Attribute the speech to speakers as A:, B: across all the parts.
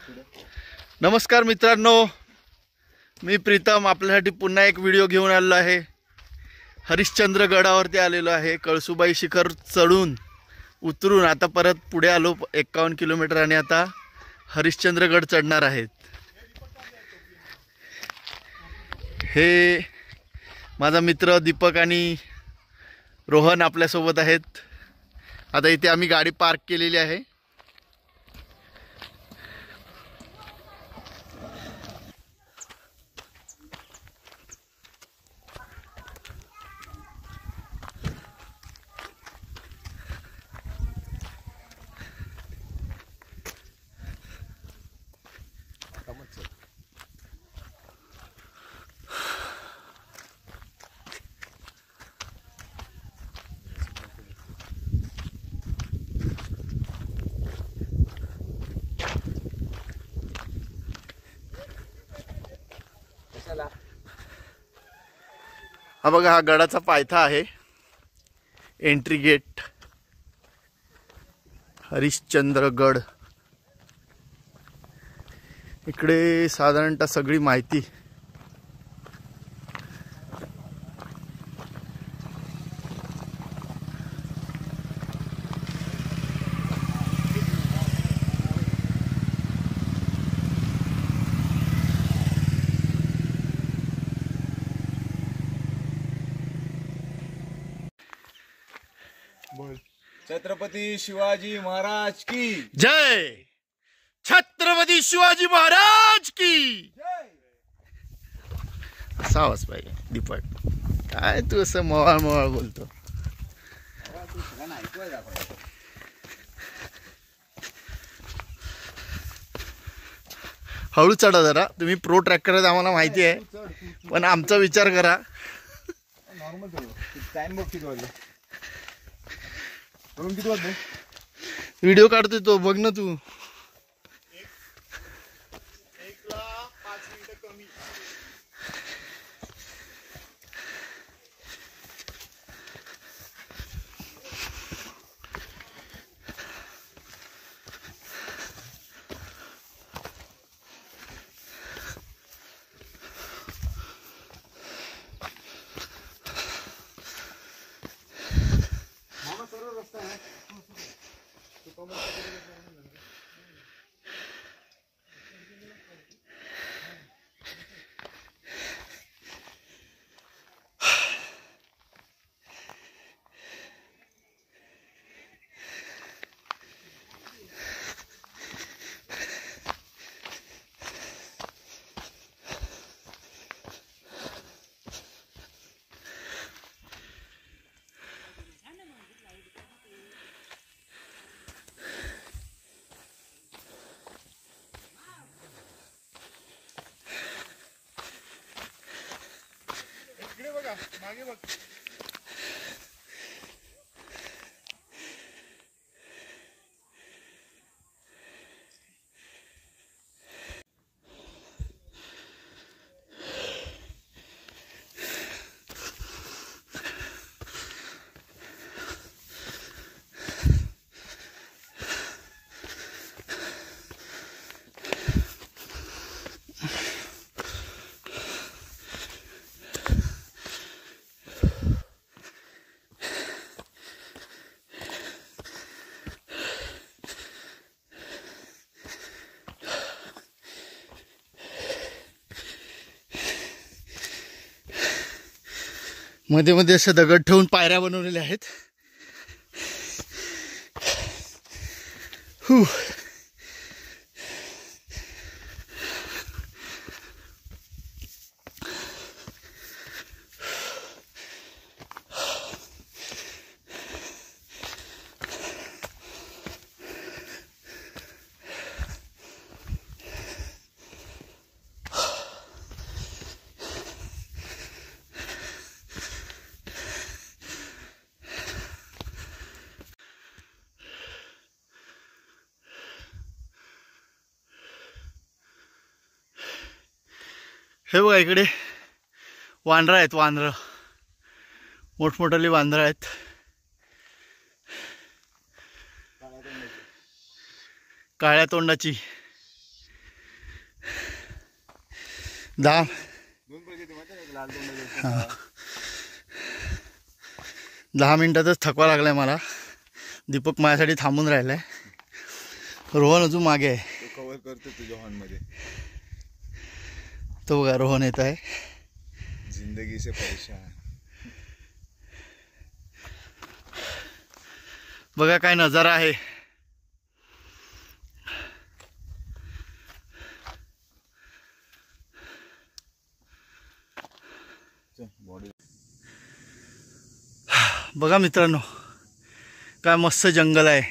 A: नमस्कार मित्रांनो, मी प्रीतम आपल्यासाठी पुन्हा एक व्हिडिओ घेऊन आलेलो आहे। हरिश्चंद्र गडावरती आलेलो आहे। कळसुबाई शिखर चढून उतरून आता परत पुढे आलो 51 किलोमीटर आणि आता हरिश्चंद्रगड चढणार आहेत। हे माझा मित्र दीपक आणि रोहन आपल्या सोबत आहेत। आता इथे आम्ही गाडी पार्क केलेली आहे। हा बघा, हा गडाचा पायथा आहे। Entry gate Harishchandragad. इकडे साधारणतः सगळी माहिती
B: छत्रपती शिवाजी महाराज की
A: जय। छत्रपती शिवाजी महाराज की सावस पाहिजे। दीपक काय तू असं मवाळ मवाळ बोलतो? हळू चढा जरा, तुम्ही प्रो ट्रॅकर आहेत आम्हाला माहिती आहे, पण आमचा विचार करा।
B: नॉर्मल टाइम बघ किती वाजले, किती वाजले?
A: व्हिडिओ काढतोय तो, बघ ना तू। मागे बघ। मध्ये मध्ये असे दगड ठेवून पायऱ्या बनवलेल्या आहेत। हे बघा, इकडे वानरं आहेत। वानरं, मोठमोठाली वानरं आहेत। काळ्या तोंडाची 10
B: दोन प्रजाती माहिती आहे का? लाल तोंडाचे
A: हां 10 मिनिटातच थकवा लागलाय मला. दीपक माझ्यासाठी थांबून राहिलाय. रोहन अजून मागे आहे.
B: तो कव्हर करतो तुझ्या हॉर्नमध्ये.
A: तो बघा रोहन येत आहे.
B: जिंदगी से परेशान.
A: बघा काय नजारा आहे.
B: बॉडी
A: बघा मित्रांनो काय मस्त जंगल आहे.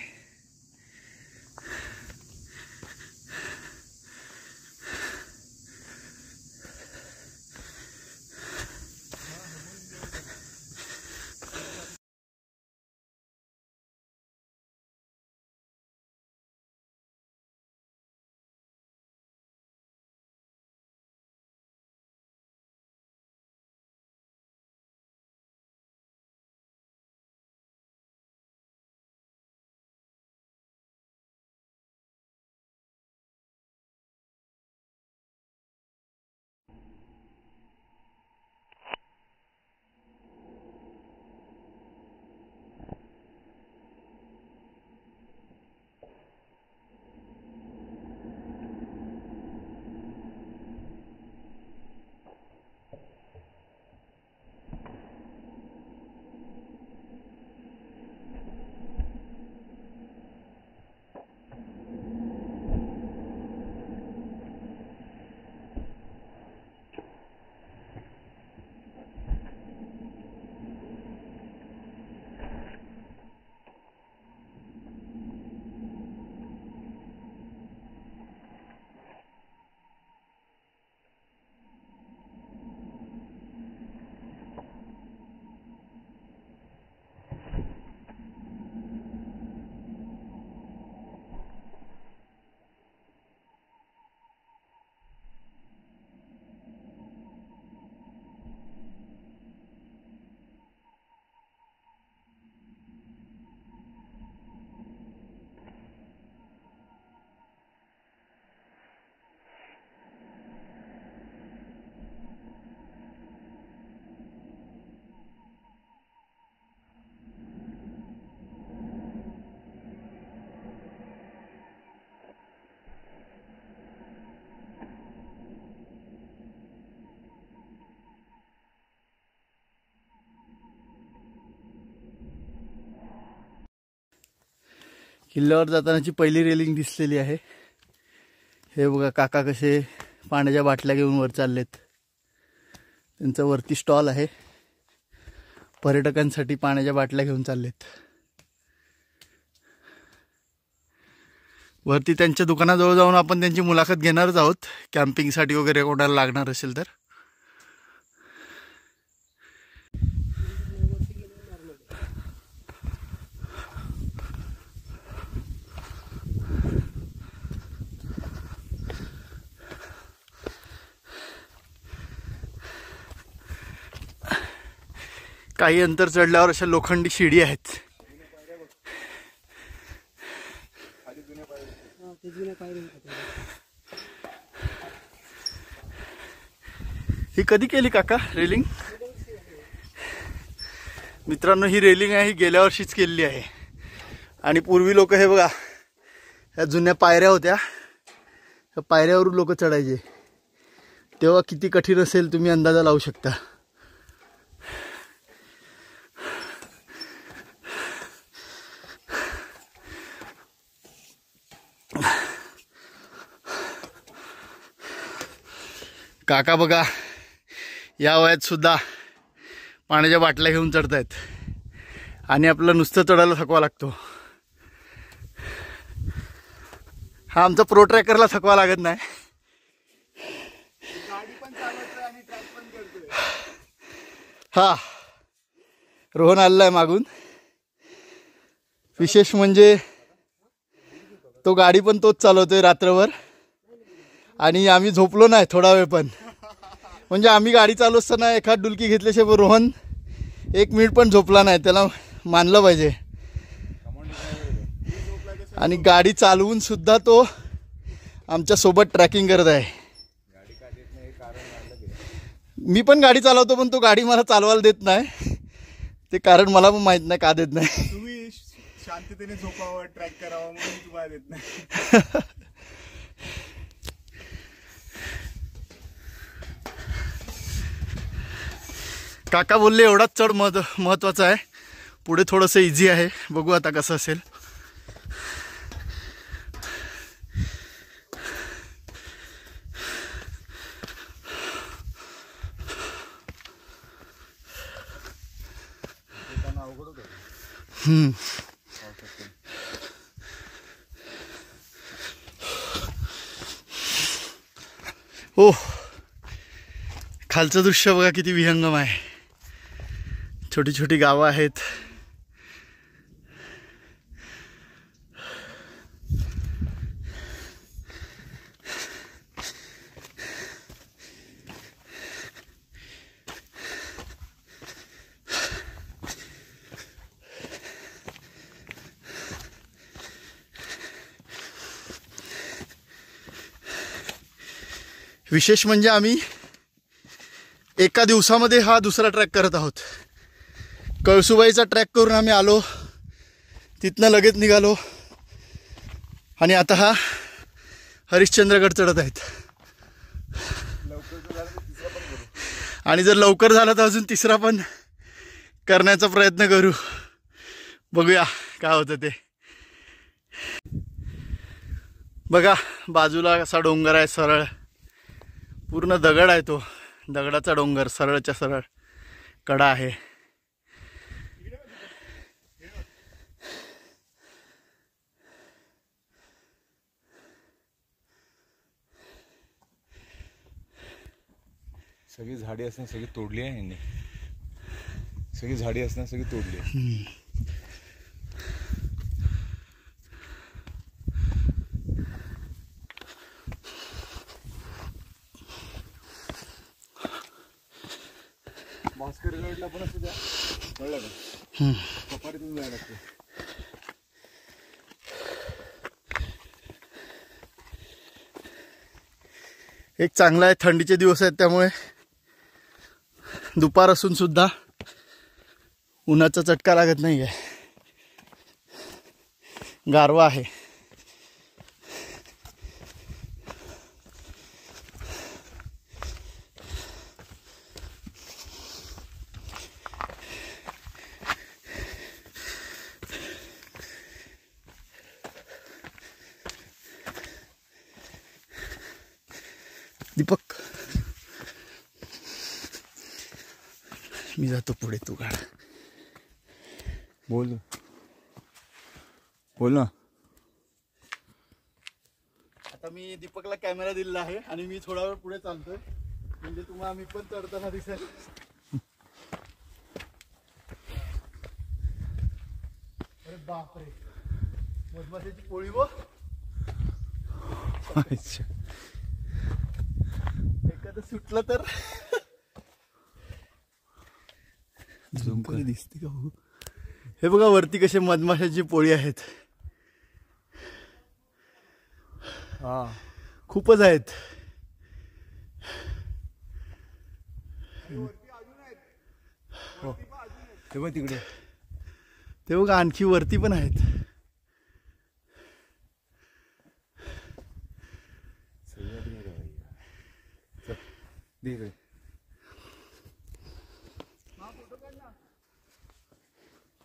A: किल्ल्यावर जातानाची पहिली रेलिंग दिसलेली आहे. हे बघा काका कसे पाण्याच्या बाटल्या घेऊन वर चाललेत. त्यांचा वरती स्टॉल आहे. पर्यटकांसाठी पाण्याच्या बाटल्या घेऊन चाललेत. वरती त्यांच्या दुकानाजवळ जाऊन आपण त्यांची मुलाखत घेणारच आहोत. कॅम्पिंगसाठी वगैरे कोणाला लागणार असेल तर. काही अंतर चढल्यावर अशा लोखंडी शिडी आहेत. ही कधी केली काका रेलिंग? मित्रांनो ही रेलिंग आहे, ही गेल्या वर्षीच केलेली आहे. आणि पूर्वी लोक हे बघा ह्या जुन्या पायऱ्या होत्या, ह्या पायऱ्यावरून लोक चढायचे. तेव्हा किती कठीण असेल तुम्ही अंदाजा लावू शकता. काका बघा या वयात सुद्धा पाण्याच्या बाटल्या घेऊन चढतायत. आणि आपलं नुसतं चढायला थकवा लागतो. हा आमचा प्रो ट्रॅकरला थकवा लागत नाही. हा रोहन आलेला आहे मागून. विशेष म्हणजे तो गाडी पण तोच चालवतोय रात्रभर. आणि आम्ही झोपलो नाही थोडा वेळ पण. म्हणजे आम्ही गाडी चालू असताना एखाद डुलकी घेतल्याशिवाय रोहन 1 मिनिट पण झोपला नाही. त्याला मानलं पाहिजे. आणि गाडी चालवून सुद्धा तो आमच्या सोबत ट्रॅकिंग करत आहे. मी पण गाडी चालवतो पण तो गाडी मला चालवायला देत नाही. ते कारण मला पण माहित नाही का देत नाही.
B: तुम्ही शांततेने झोपावं ट्रॅक करावं म्हणून तुम्हाला देत नाही.
A: काका बोलले एवढाच चढ महत्वाचा आहे, पुढे थोडंसं इझी आहे. बघू आता कसं असेल. हो, खालचं दृश्य बघा किती विहंगम आहे. छोटी छोटी गावं आहेत. विशेष म्हणजे आम्ही एका दिवसामध्ये हा दुसरा ट्रॅक करत आहोत. कळसुबाईचा ट्रॅक करून आम्ही आलो, तिथनं लगेच निघालो आणि आता हा हरिश्चंद्रगड चढत आहेत. आणि जर लवकर झाला तर अजून तिसरा पण करण्याचा प्रयत्न करू. बघूया काय होतं ते. बघा बाजूला असा डोंगर आहे, सरळ पूर्ण दगड आहे. तो दगडाचा डोंगर सरळच्या सरळ कडा आहे.
B: सगळी झाडी असणार सगळी तोडली आहे यांनी. सगळी झाडी असणार सगळी तोडली आहे. भास्करगडला पण असं द्या कळलं का, सफारीतून जायला लागते.
A: एक चांगला आहे, थंडीचे दिवस आहेत त्यामुळे दुपार असून सुद्धा उन्हाचा चटका लागत नाही आहे. गारवा आहे. दीपक मी जातो पुढे, तू काढ.
B: बोल बोल ना.
A: आता मी दीपकला कॅमेरा दिलेला आहे आणि मी थोडा वेळ पुढे चालतोय, म्हणजे तुम्हाला मी पण चढताना दिसेल. अरे बापरे, मधमाशाची पोळी व एखादं सुटलं तर झूम कधी दिसते का हो. हे बघा वरती कसे मधमाशाची पोळी आहेत.
B: हा
A: खूपच आहेत.
B: ते बघ तिकडे,
A: ते बघा आणखी वरती पण आहेत.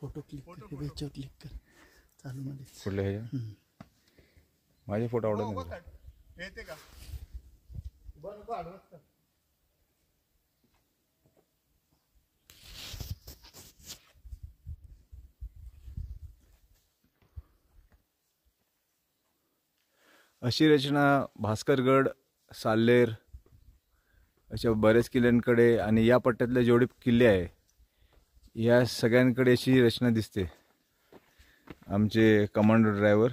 A: फोटो क्लिक कर चालू मध्ये.
B: कुठल्या ह्याच्या माझे फोटो आवडत नाही.
A: येते का
B: अशी रचना भास्करगड, साल्लेर अशा बऱ्याच किल्ल्यांकडे आणि या पट्ट्यातले जेवढे किल्ले आहे या सगळ्यांकडे अशी रचना दिसते. आमचे कमांडो ड्रायव्हर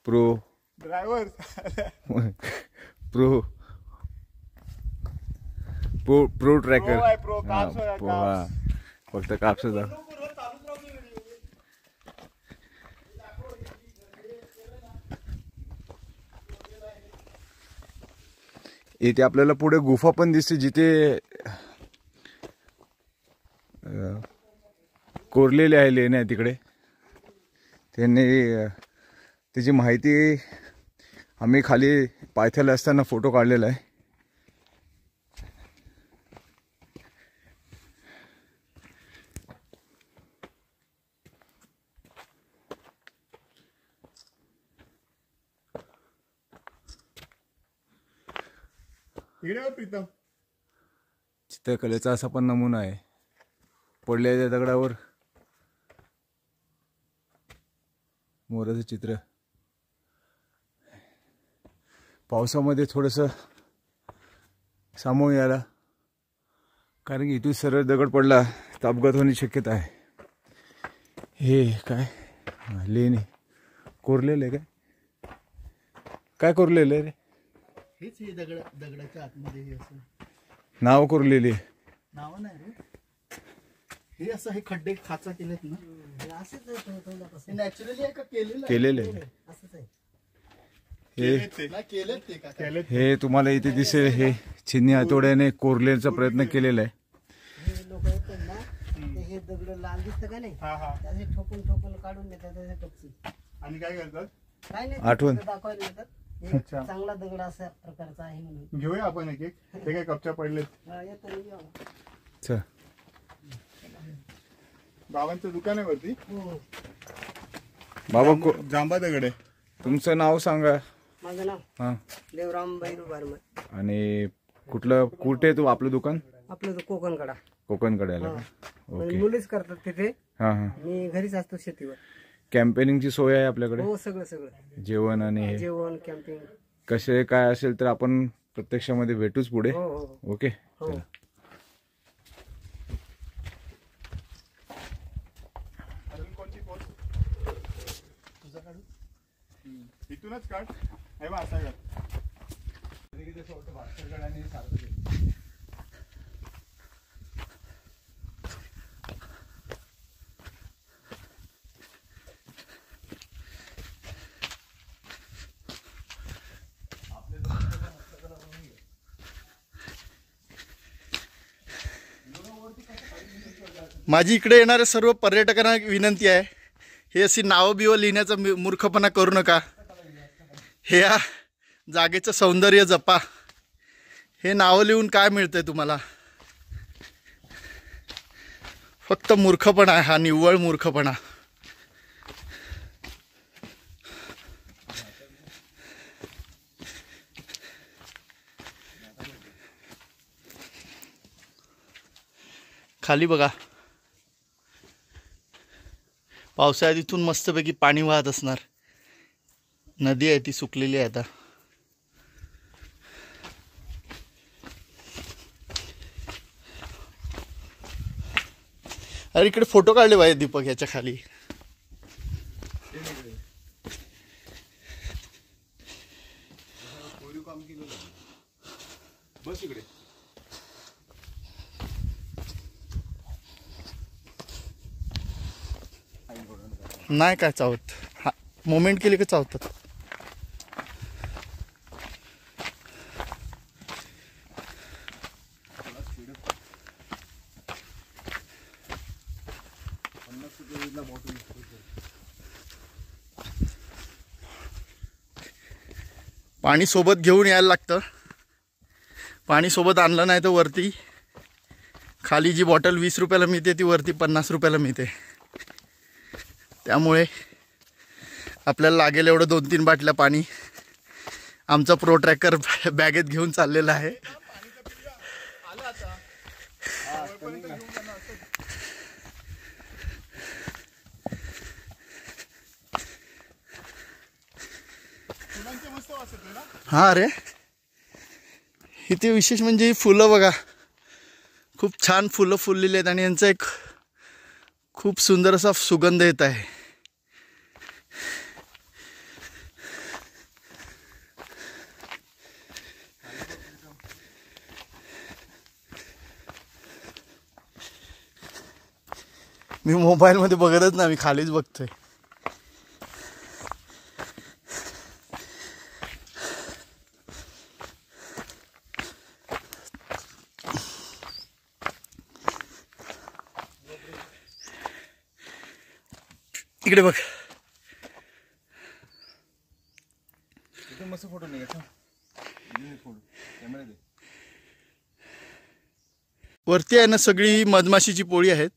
B: प्रो ट्रॅकर फक्त कापसा. इथे आपल्याला पुढे गुफा पण दिसते जिथे कोरलेले आहे लेण्या तिकडे. त्यांनी त्याची माहिती आम्ही खाली पायथ्याला असताना फोटो काढलेला आहे.
A: प्रीतम
B: चित्रकलेचा असा पण नमुना आहे. पडलेल्या दगडावर मोराचं चित्र. पावसामध्ये थोडंसं सामोरं यायला, कारण की इथून सरळ दगड पडला तर अपघात होण्याची शक्यता आहे. हे काय लेणे कोरलेलं आहे काय कोरलेलं आहे रे?
A: हेच हे दगडाच्या आतमध्ये हे असं
B: नाव कोरलेली
A: नाव नाही रे. हे असं हे खड्डे खाचा केलेत ना, हे नॅचरली आहे का
B: केलेलं आहे. हे हे तुम्हाला इथे दिसेल. हे छिन्नी हातोड्याने कोरण्याचा प्रयत्न केलेला आहे.
C: लोक येतात ना, हे दगड लाल दिसतं का नाही, त्याचे ठोकून ठोकून काढून देतात त्याचे कच्ची.
A: आणि काय करतात?
C: काय नाही,
B: आठवण.
C: दाखवायला येतात. हे चांगला दगड अशा प्रकारचा आहे म्हणून.
A: घेऊया आपण एक एक. ते काय कपच्या पडलेत.
C: येतो मी येऊ.
B: चल.
A: बाबांचं दुकान आहे वरती.
B: बाबा
A: जांबा दगड आहे.
B: तुमचं नाव सांगा.
C: माझं नाव
B: हां.
C: देवराम बैरू बारमन.
B: आणि कुठलं कुठे तू आपलं दुकान?
C: आपलं तो कोकणकडा.
B: कोकणकडे आलं.
C: म्हणजे मुलीच करतात तिथे.
B: हां हां.
C: मी घरीच असतो शेतीवर.
B: कॅम्पेनिंगची सोय आहे आपल्याकडे.
C: हो, सगळं सगळं.
B: जेवण आणि हे
C: जेवण, कॅम्पिंग.
B: कसे काय असेल तर आपण प्रत्यक्षामध्ये भेटूच पुढे.
C: हो हो
B: ओके.
C: हो.
A: इथूनच काढ. हे बघ असा काढ. माझी इकडे येणाऱ्या सर्व पर्यटकांना विनंती आहे, हे अशी नावं बिवं लिहिण्याचा मूर्खपणा करू नका. हे या जागेचं सौंदर्य जपा. हे नावं लिहून काय मिळतंय तुम्हाला? फक्त मूर्खपणा आहे हा, निव्वळ मूर्खपणा. खाली बघा, पावसाळ्यात इथून मस्तपैकी पाणी वाहत असणार. नदी आहे ती सुकलेली आहे आता. अरे इकडे फोटो काढले पाहिजे दीपक याच्या खाली.
B: बस इकडे.
A: नाही काय चावत, हा मोमेंट केली का चावतात. पाणी सोबत घेऊन यायला लागतं. पाणी सोबत आणलं नाही तर वरती खाली जी बॉटल 20 रुपयाला मिळते ती वरती 50 रुपयाला मिळते. त्यामुळे आपल्याला लागेल एवढं 2-3 बाटल्या पाणी आमचा प्रो ट्रॅकर बॅगेत घेऊन चाललेला आहे. हा अरे इथे विशेष म्हणजे ही फुलं बघा, खूप छान फुलं फुललेली आहेत आणि यांचा एक खूप सुंदर असा सुगंध येत आहे. मी मोबाईलमध्ये बघतच ना, मी खालीच बघतोय. इकडे बघ.
B: मस्त फोटो नाही
A: वरती आहे ना सगळी मधमाशीची पोळी आहेत.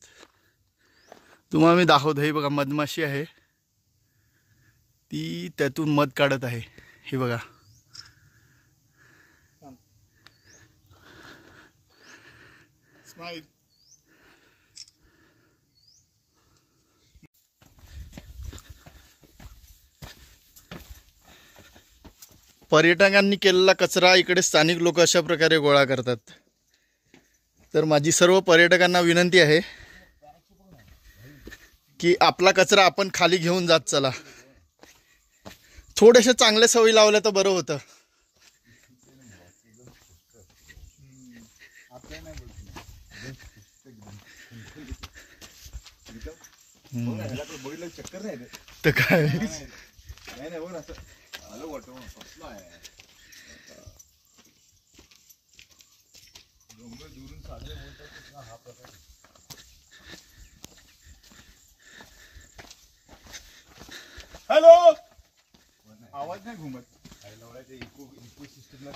A: तुम्हाला मी दाखवतो. हे बघा मधमाशी आहे, ती त्यातून मध काढत आहे. हे बघा. पर्यटकांनी केलेला कचरा इकडे स्थानिक लोक अशा प्रकारे गोळा करतात. तर माझी सर्व पर्यटकांना विनंती आहे की आपला कचरा आपण खाली घेऊन जात चला. थोडेसे चांगले सवयी लावल्या तर बरं होतं.
B: चक्कर नाही
A: तर काय
B: हॅलो, आवाज नाही घुमत. इको सिस्टमला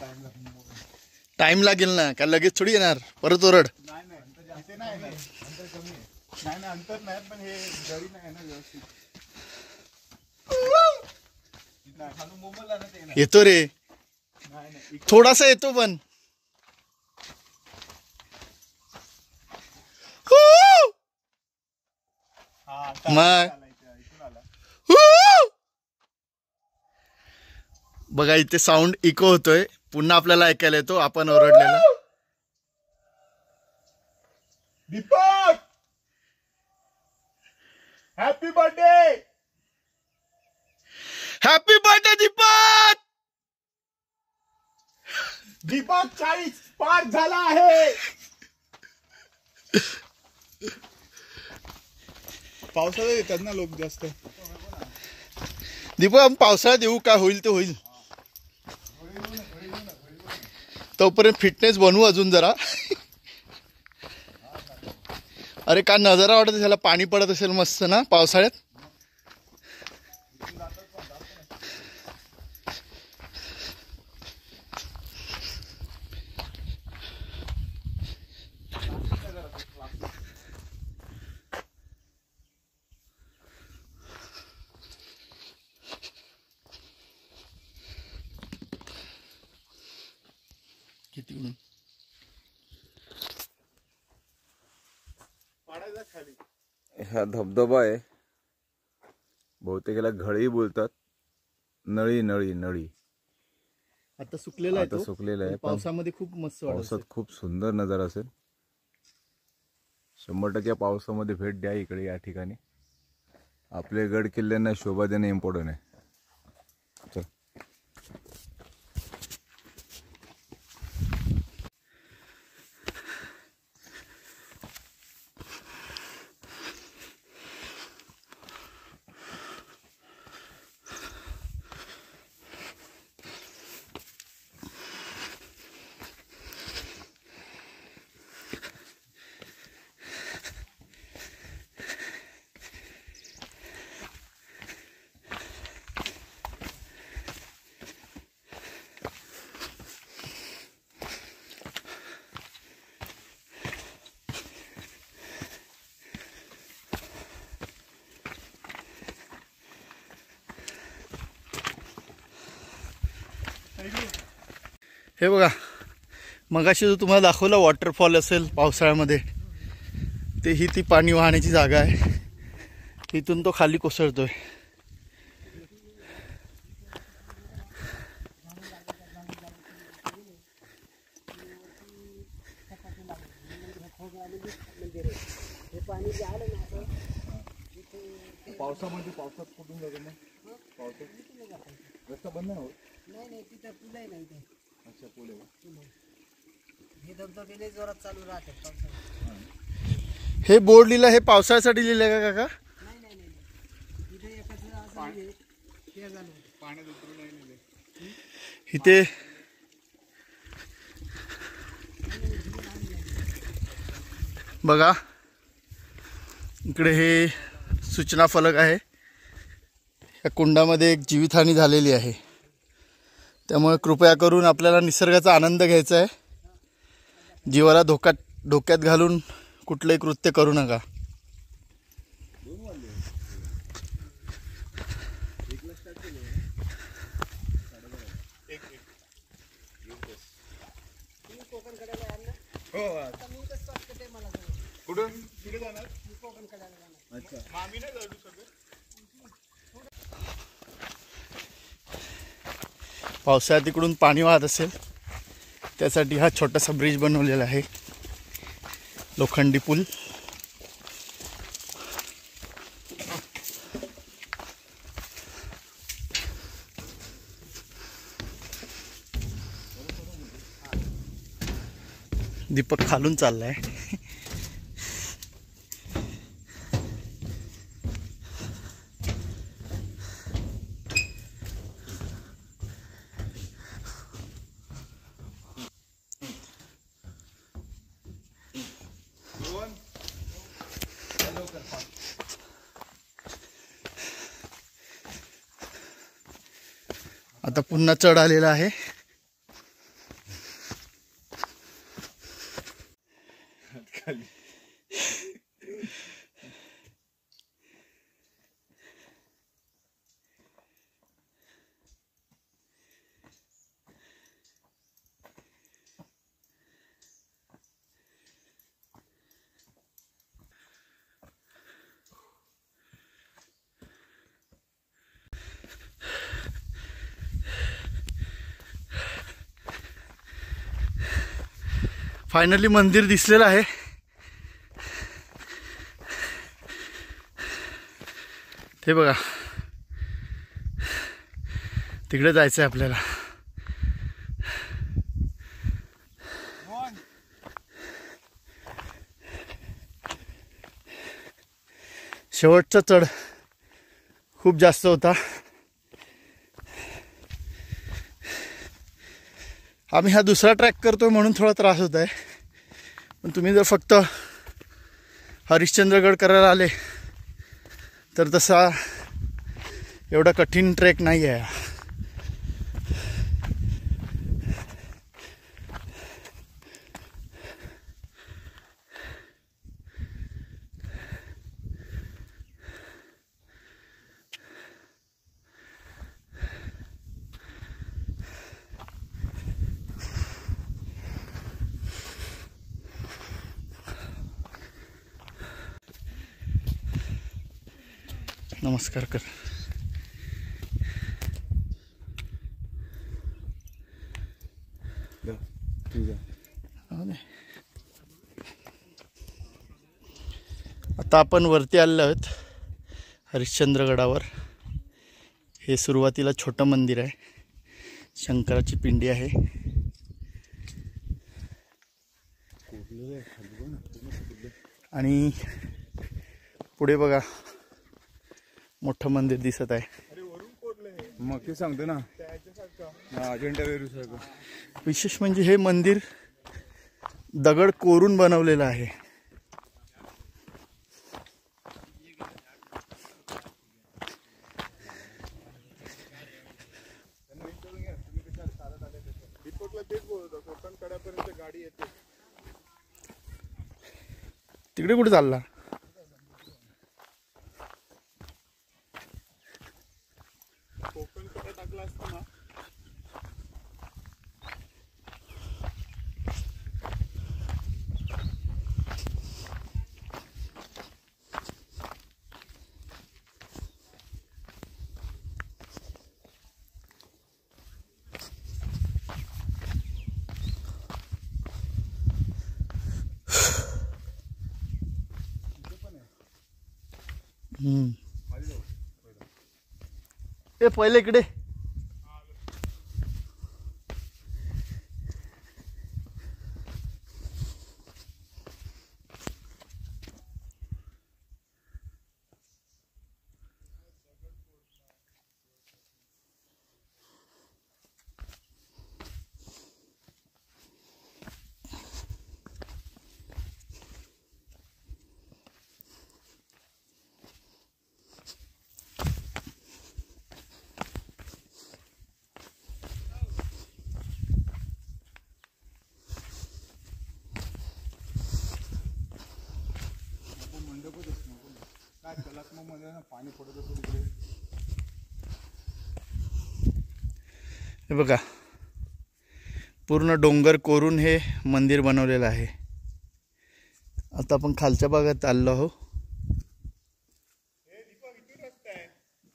A: टाइम लागेल ना, का लगेच थोडी येणार. परत ओरड.
B: नाही अंतर कमी आहे. नाही अंतर नाही, पण हे जरी नाही ना व्यवस्थित.
A: येतो रे, थोडासा येतो पण. मग बघा इथे साऊंड इको होतोय, पुन्हा आपल्याला ऐकायला येतो आपण ओरडलेला.
B: Deepak, happy birthday.
A: Happy birthday Deepak.
B: Deepak 40 पार झाला आहे. पावसाळ्यात येतात ना लोक जास्त.
A: दीपक आपण पावसाळ्यात येऊ, काय होईल ते होईल. तोपर्यंत फिटनेस बनवू अजून जरा. अरे काय नजारा वाटत असेल, पाणी पडत असेल मस्त ना पावसाळ्यात. किती
B: हा धबधबा आहे, बहुतेक याला घळी बोलतात. नळी नळी नळी.
A: आता सुकलेला आहे,
B: आता सुकलेला आहे,
A: पावसामध्ये खूप मस्त वाटत.
B: पावसात खूप सुंदर नजारा असेल. 100% पावसामध्ये भेट द्या इकडे. या ठिकाणी आपले गड किल्ल्यांना शोभा देणं इम्पॉर्टंट आहे. चल.
A: हे बघा, मगाशी जो तुम्हाला दाखवला वॉटरफॉल असेल पावसाळ्यामध्ये, ते ही ती पाणी वाहण्याची जागा आहे. इथून तो खाली कोसळतोय.
B: पावसात कुठून जातो मग? पावसात रस्ता बंद नाही होत.
C: नाही तिथं पूल आहे नाही ते.
B: अच्छा, पूल आहे.
C: हे धबधबे जोरात चालू राहतात पावसाळ्यात.
A: हे बोर्ड लिहिलं, हे पावसाळ्यासाठी लिहिलं का काका?
C: नाही इथे एकच असं आहे, ते झालं
B: पाण्यात उतरून नाही लिहिले.
A: इथे बघा, इकडे हे सूचना फलक आहे. या कुंडामध्ये एक जीवितहानी झालेली आहे, त्यामुळे कृपया करून आपल्याला निसर्गाचा आनंद घ्यायचा आहे. जीवाला धोक्यात घालून कुठलंही कृत्य करू नका. पावसाळ्यात इकडून पाणी वाहत असेल त्यासाठी हा छोटासा ब्रिज बनवलेला आहे, लोखंडी पूल. दीपक खालून चाललाय. आता पुन्हा चढ आलेला आहे. फायनली मंदिर दिसलेलं आहे. ते बघा, तिकडे जायचं आहे आपल्याला. शेवटचा चढ खूप जास्त होता. आम्ही हा दुसरा ट्रॅक करतोय म्हणून थोडा त्रास होत आहे, पण तुम्ही जर फक्त हरिश्चंद्रगड करायला आले तर तसा एवढा कठीण ट्रेक नाही आहे. नमस्कार कर. आता आपण वरती आलेलो आहोत हरिश्चंद्रगडावर. हे सुरुवातीला छोटं मंदिर आहे, शंकराची पिंडी आहे. आणि पुढे बघा मोठं मंदिर दिसत आहे.
B: मग ते सांगतो ना, अजिंठा वेरूळ सारखं.
A: विशेष म्हणजे हे मंदिर दगड कोरून बनवलेलं आहे. तिकडे कुठे चालला? ए पहिले इकडे.
B: कलात्मकमध्ये ना पाणी पडत होतं तिकडे.
A: हे बघा, पूर्ण डोंगर कोरून हे मंदिर बनवलेलं आहे. आता आपण खालच्या भागात आलो आहोत.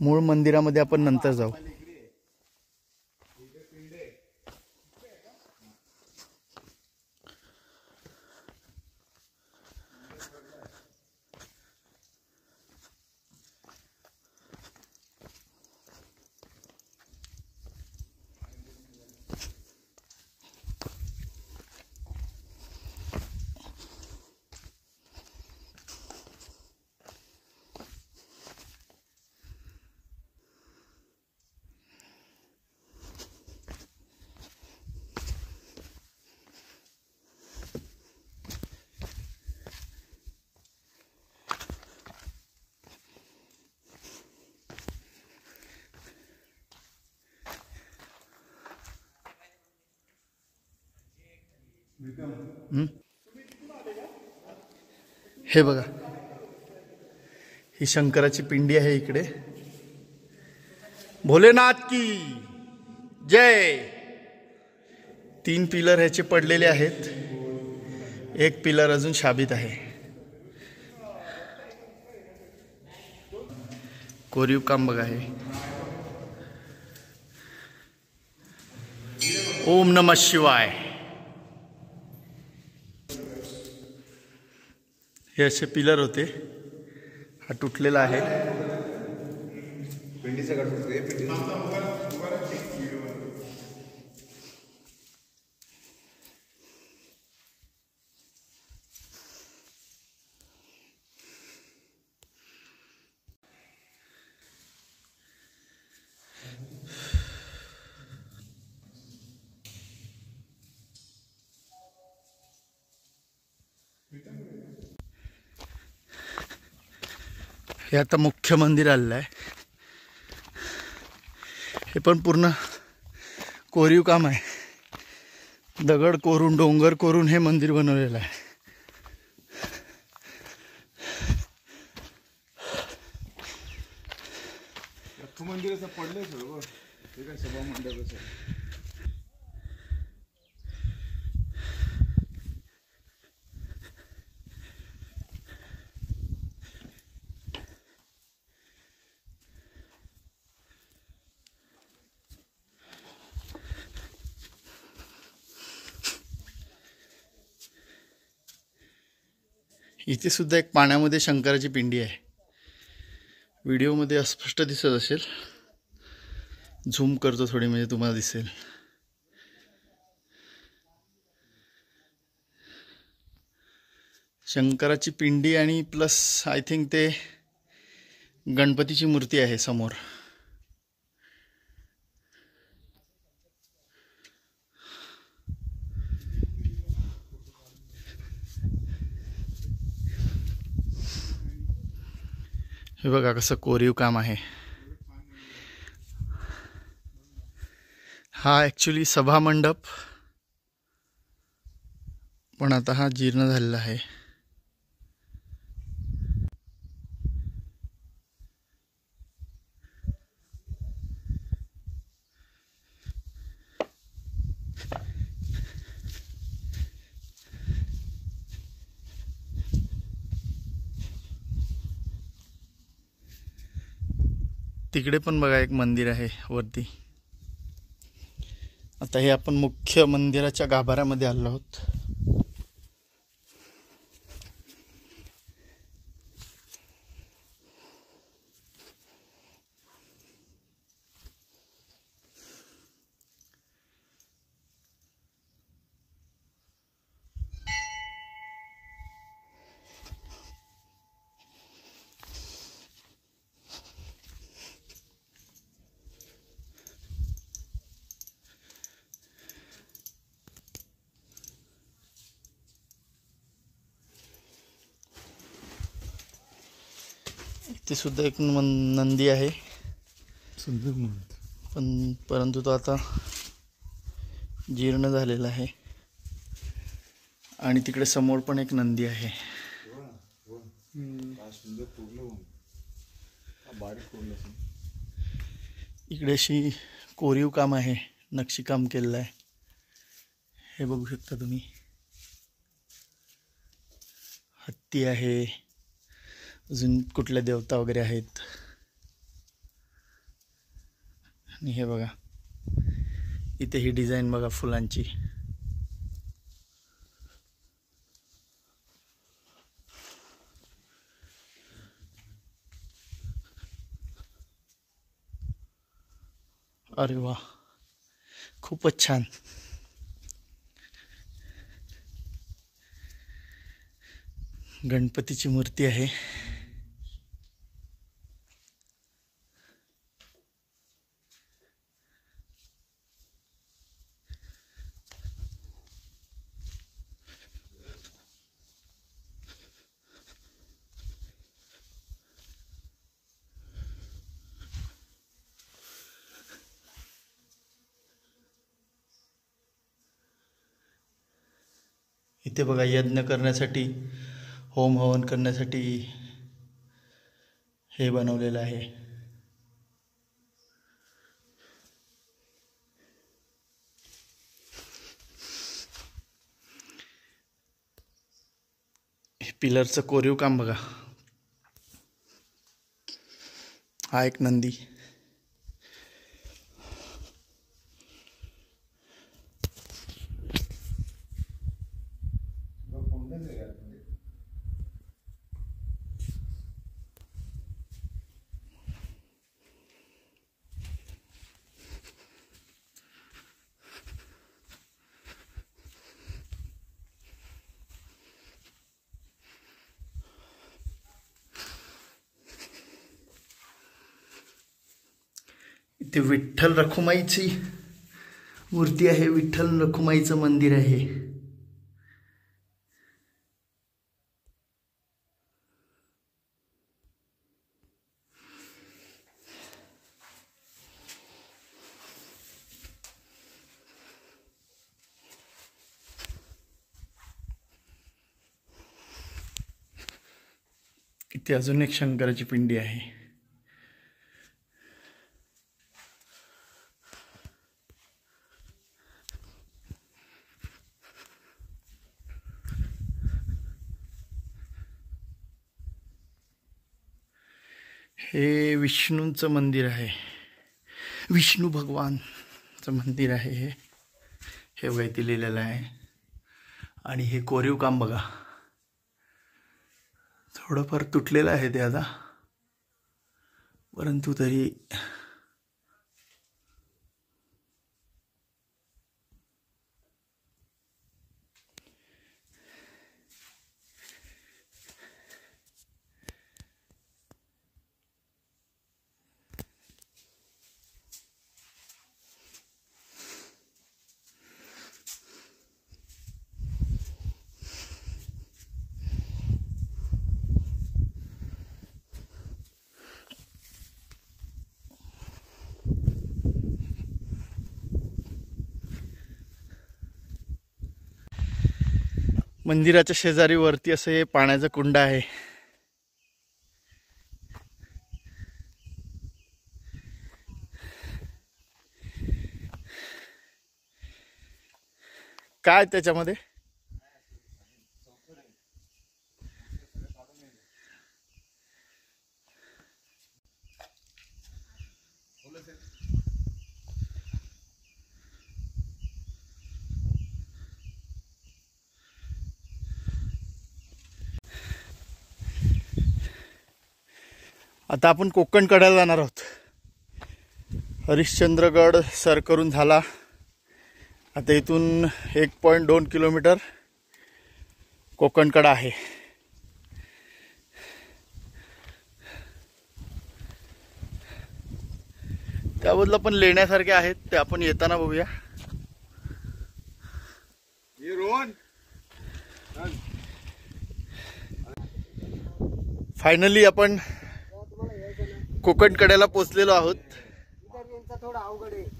A: मूळ मंदिरामध्ये आपण नंतर जाऊ. हे बघा, ही शंकराची पिंडी आहे इकडे. भोलेनाथ की जय. 3 पिलर ह्याचे पडलेले आहेत. एक पिलर अजून शाबीत आहे. कोरीव काम बघा हे. ओम नमः शिवाय. हे असे पिलर होते. हा तुटलेला आहे.
B: पिंडीचा गड होते.
A: हे आता मुख्य मंदिर आलेलं आहे. हे पण पूर्ण कोरीव काम आहे. दगड कोरून, डोंगर कोरून हे मंदिर बनवलेलं आहे.
B: मंदिर असं पडलंय सर्व. हे काय सभा मंडपच आहे.
A: इथे सुद्धा एक पाण्यामध्ये शंकराची पिंडी आहे. व्हिडिओमध्ये अस्पष्ट दिसत असेल. झूम करतो थोडी म्हणजे तुम्हाला दिसेल. शंकराची पिंडी आणि प्लस आय थिंक ते गणपतीची मूर्ती आहे समोर. हे बघा कसं कोरीव काम आहे. हा ॲक्च्युली सभा मंडप, पण आता हा जीर्ण झालेला आहे. तिकडे पण बघा एक मंदिर आहे वरती. आता हे आपण मुख्य मंदिराच्या गाभाऱ्यामध्ये आलो आहोत. इथे सुद्धा एक नंदी आहे.
B: सुंदर म्हणत.
A: परंतु तो आता जीर्ण झालेला आहे. आणि तिकडे समोर पण एक नंदी आहे.
B: सुंदर पूर्ण
A: इकडे अशी कोरीव काम आहे, नक्षीकाम केलेलं आहे, हे बघू शकता तुम्ही. हत्ती आहे, अजून कुठल्या देवता वगैरे आहेत. आणि हे बघा इथे ही डिझाईन बघा फुलांची. अरे वा, खूपच छान. गणपतीची मूर्ती आहे. इथे बघा यज्ञ करण्यासाठी, होम हवन करण्यासाठी हे बनवलेलं आहे. हे पिलरचं कोरीव काम बघा. हा एक नंदी. इथे विठ्ठल रखुमाईची मूर्ती आहे. विठ्ठल रखुमाईचं मंदिर आहे. इथे अजून एक शंकराची पिंडी आहे. हे विष्णूंचं मंदिर आहे. विष्णू भगवानचं मंदिर आहे हे. हे बघा इथे लिहिलेलं आहे. आणि हे कोरीव काम बघा, थोडंफार तुटलेलं आहे ते आता, परंतु तरी मंदिराच्या शेजारी वरती असं हे पाण्याचं कुंड आहे. काय त्याच्यामध्ये आता आपण कोकण कड्याला जाणार आहोत. हरिश्चंद्रगड सर करून झाला. आता इथून 1.2 किलोमीटर कोकणकडा आहे. त्याबद्दल पण लेण्यासारखे आहेत, ते आपण येताना बघूया. फायनली आपण कोकणकड्याला पोचलेलो आहोत.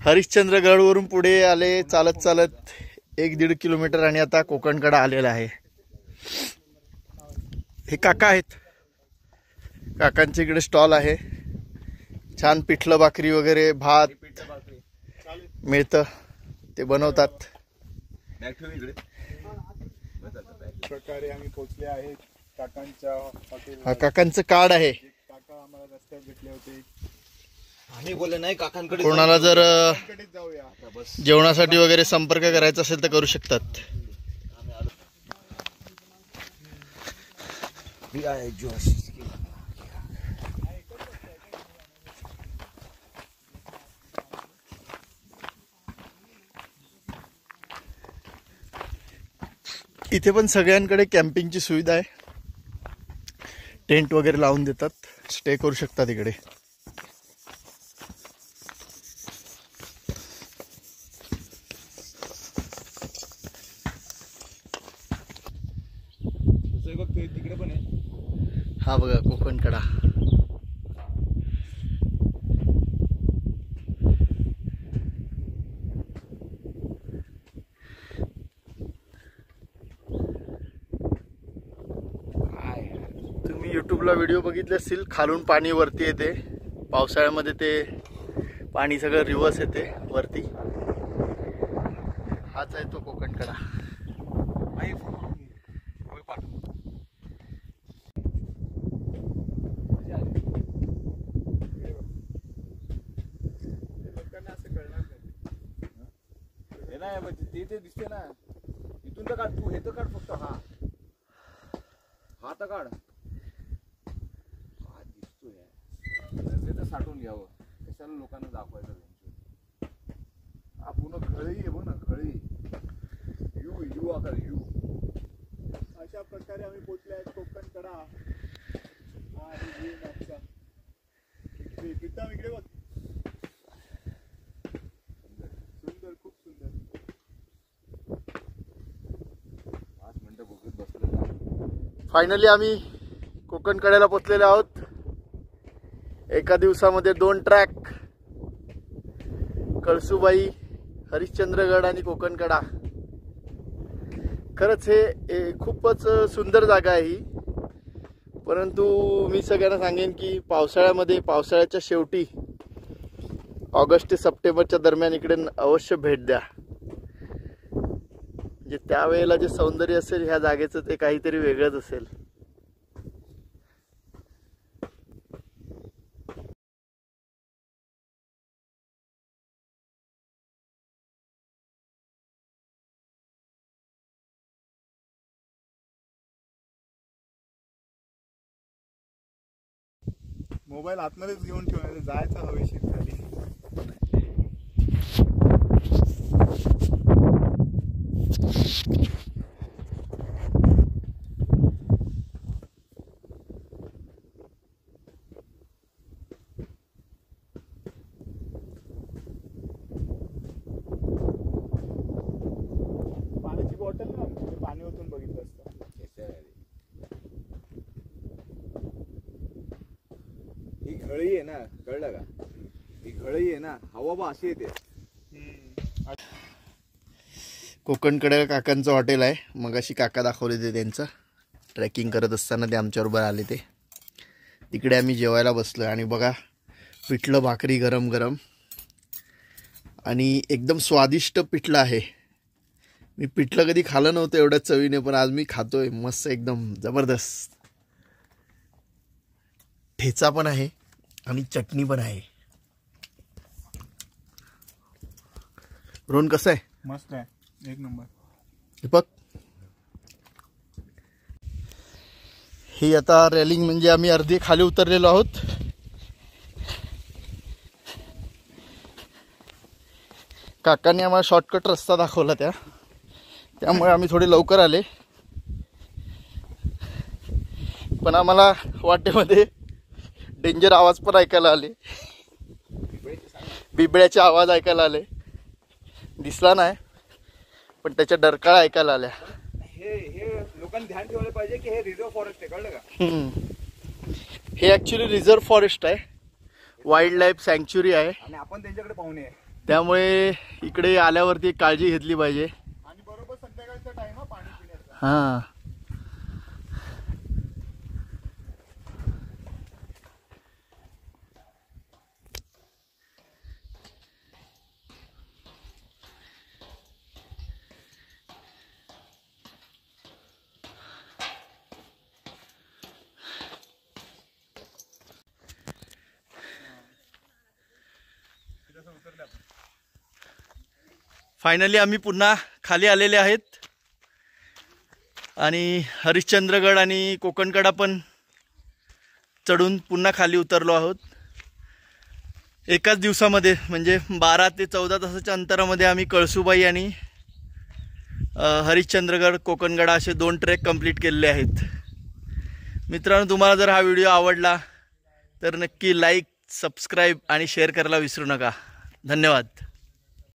A: हरिश्चंद्रगडवरून पुढे आले चालत चालत 1-1.5 किलोमीटर आणि आता कोकणकडा आलेला आहे. हे काका आहेत, काकांच्या इकडे स्टॉल आहे. छान पिठलं भाकरी वगैरे भात मिळतं, ते बनवतात.
B: प्रकारे आम्ही पोहोचले आहेत काकांच्या हॉटेल.
A: हा काकांचं कार्ड आहे.
B: काका आम्हाला रस्त्यात भेटले होते.
D: आम्ही बोलले नाही काकांकडे
A: कोणाला जर
B: कडेच जाऊया.
A: जेवणासाठी वगैरे संपर्क करायचा असेल तर करू शकतात. इथे पण सगळ्यांकडे कॅम्पिंगची सुविधा आहे. टेंट वगैरे लावून देतात, स्टे करू शकतात इकडे.
B: तिकडे पण आहे.
A: हा बघा कोकण कडा. तुम्ही युट्यूबला व्हिडिओ बघितले असतील, खालून पाणी वरती येते. पावसाळ्यामध्ये ते पाणी सगळं रिव्हर्स येते वरती. हाच आहे तो कोकण कडा.
B: ते दिसते ना, इथून तर काढ तू, हे तर काढ फक्त. हा तर काढ. हा दिसतोय, ते तर साठवून घ्यावं, कशाला लोकांना दाखवायचं. हा पूर्ण खळी आहे बघ ना, खळी. यू आकार यू. अशा प्रकारे आम्ही पोचले आहेत कोकण कडा. हा आहे आमचा प्रीतम. इकडे बघ, सुंदर, खूप सुंदर. 5 मिनिटं बघत बसलो.
A: फायनली आम्ही कोकण कड्याला पोचलेलो आहोत. एका दिवसामध्ये 2 ट्रॅक, कळसुबाई, हरिश्चंद्रगड आणि कोकण कडा. खरंच हे खूपच सुंदर जागा आहे ही. परंतु मी सगळ्यांना सांगेन की पावसाळ्याच्या शेवटी ऑगस्ट ते सप्टेंबरच्या दरम्यान इकडे अवश्य भेट द्या. म्हणजे त्यावेळेला जे सौंदर्य असेल ह्या जागेचं ते काहीतरी वेगळंच असेल.
B: मोबाईल आतमध्येच घेऊन ठेवायचं, जायचं हवेशीर खाली. पाण्याची बॉटल ना, पाणी ओतून बघितलं असतं. ही घळी आहे ना, कळलं का? ही घळी आहे ना, हवा बा अशी येते.
A: कोकण कड्याला काकांचं हॉटेल आहे. मग अशी काका दाखवले ते त्यांचं ट्रेकिंग करत असताना ते आमच्याबरोबर आले. ते तिकडे आम्ही जेवायला बसलो आणि बघा पिठलं भाकरी गरम गरम आणि एकदम स्वादिष्ट पिठलं आहे. मी पिठलं कधी खाल्लं नव्हतं एवढ्या चवीने, पण आज मी खातोय. मस्त, एकदम जबरदस्त. ठेचा पण आहे आणि चटणी पण आहे. रोहन कसं आहे?
B: मस्त आहे, एक नंबर.
A: हे बघ, ही आता रेलिंग म्हणजे आम्ही अर्धे खाली उतरलेलो आहोत. काकांनी आम्हाला शॉर्टकट रस्ता दाखवला त्यामुळे आम्ही थोडे लवकर आले. पण आम्हाला वाटेमध्ये डेंजर आवाज पण ऐकायला आले. बिबळ्याचे आवाज ऐकायला आले. दिसला नाही पण त्याच्या डरकाळा ऐकायला आल्या.
B: हे लोकांनी ध्यान ठेवलं पाहिजे की हे रिझर्व्ह फॉरेस्ट आहे, कळलं का?
A: हे ऍक्च्युली रिझर्व्ह फॉरेस्ट आहे, वाईल्ड लाईफ सँक्च्युरी आहे.
B: आणि आपण त्यांच्याकडे पाहुणे आहे,
A: त्यामुळे इकडे आल्यावरती काळजी घेतली पाहिजे.
B: आणि बरोबर संध्याकाळचा टाइम हा पाणी पिण्याचा.
A: हां, फायनली आम्ही पुन्हा खाली आलेले आहेत आणि हरिश्चंद्रगड आणि कोकणकडा पण चढून पुन्हा खाली उतरलो आहोत. एकाच दिवसामध्ये म्हणजे 12 ते 14 तासाच्या अंतरामध्ये आम्ही कळसूबाई आणि हरिश्चंद्रगड कोकणगडा असे 2 ट्रेक कंप्लीट केलेले आहेत. मित्रांनो, तुम्हाला जर हा व्हिडिओ आवडला तर नक्की लाईक, सबस्क्राईब आणि शेअर करायला विसरू नका. धन्यवाद.